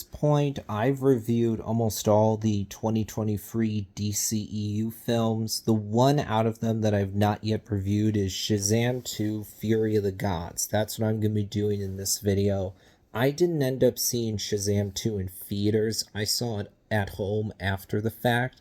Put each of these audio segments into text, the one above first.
Point, I've reviewed almost all the 2023 DCEU films. The one out of them that I've not yet reviewed is Shazam 2 Fury of the Gods. That's what I'm going to be doing in this video. I didn't end up seeing Shazam 2 in theaters. I saw it at home after the fact.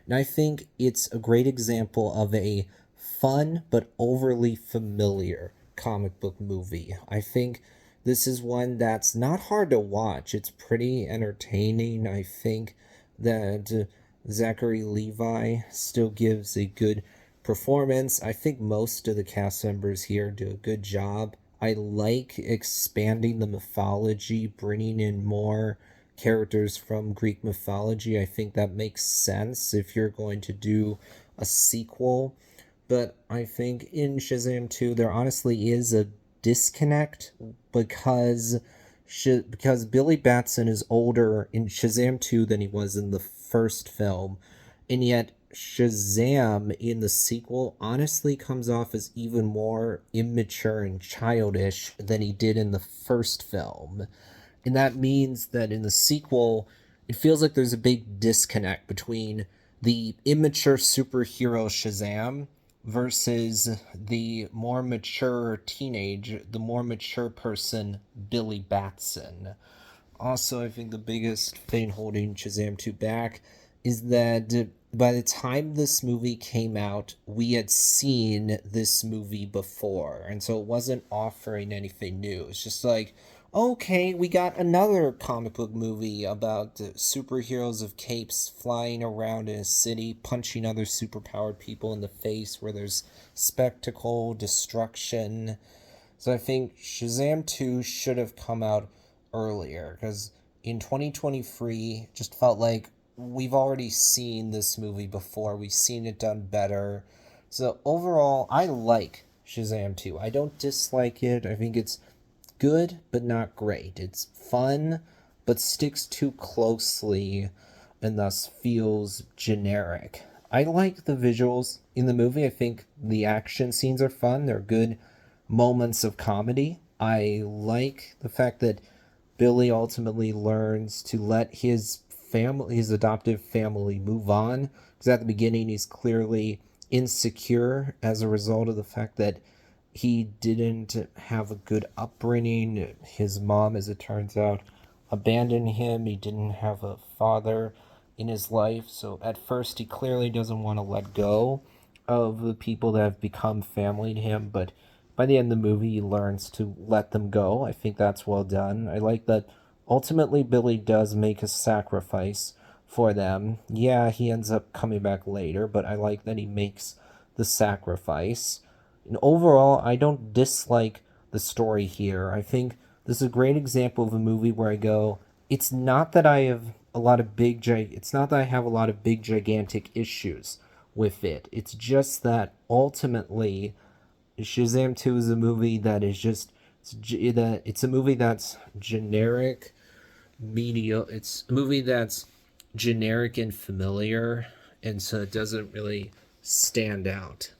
And I think it's a great example of a fun but overly familiar comic book movie. I think this is one that's not hard to watch. It's pretty entertaining. I think that Zachary Levi still gives a good performance. I think most of the cast members here do a good job. I like expanding the mythology, bringing in more characters from Greek mythology. I think that makes sense if you're going to do a sequel. But I think in Shazam 2, there honestly is a disconnect because because Billy Batson is older in Shazam 2 than he was in the first film, and yet Shazam in the sequel honestly comes off as even more immature and childish than he did in the first film. And that means that in the sequel, it feels like there's a big disconnect between the immature superhero Shazam versus the more mature the more mature person, Billy Batson. Also, I think the biggest thing holding Shazam 2 back is that by the time this movie came out, we had seen this movie before. And so it wasn't offering anything new. It's just like, okay, we got another comic book movie about superheroes of capes flying around in a city, punching other superpowered people in the face where there's spectacle, destruction. So I think Shazam 2 should have come out earlier because in 2023 just felt like we've already seen this movie before. We've seen it done better. So overall, I like Shazam 2. I don't dislike it. I think it's good but not great. It's fun but sticks too closely and thus feels generic. I like the visuals in the movie. I think the action scenes are fun. They're good moments of comedy. I like the fact that Billy ultimately learns to let his adoptive family, move on. Because at the beginning, he's clearly insecure as a result of the fact that he didn't have a good upbringing. His mom, as it turns out, abandoned him. He didn't have a father in his life. So at first, he clearly doesn't want to let go of the people that have become family to him. But by the end of the movie, he learns to let them go. I think that's well done. I like that ultimately Billy does make a sacrifice for them. Yeah, he ends up coming back later, but I like that he makes the sacrifice. And overall, I don't dislike the story here. I think this is a great example of a movie where I go, it's not that I have it's not that I have a lot of big gigantic issues with it. It's just that ultimately Shazam 2 is a movie that is just it's a movie that's generic media. It's a movie that's generic and familiar, and so it doesn't really stand out.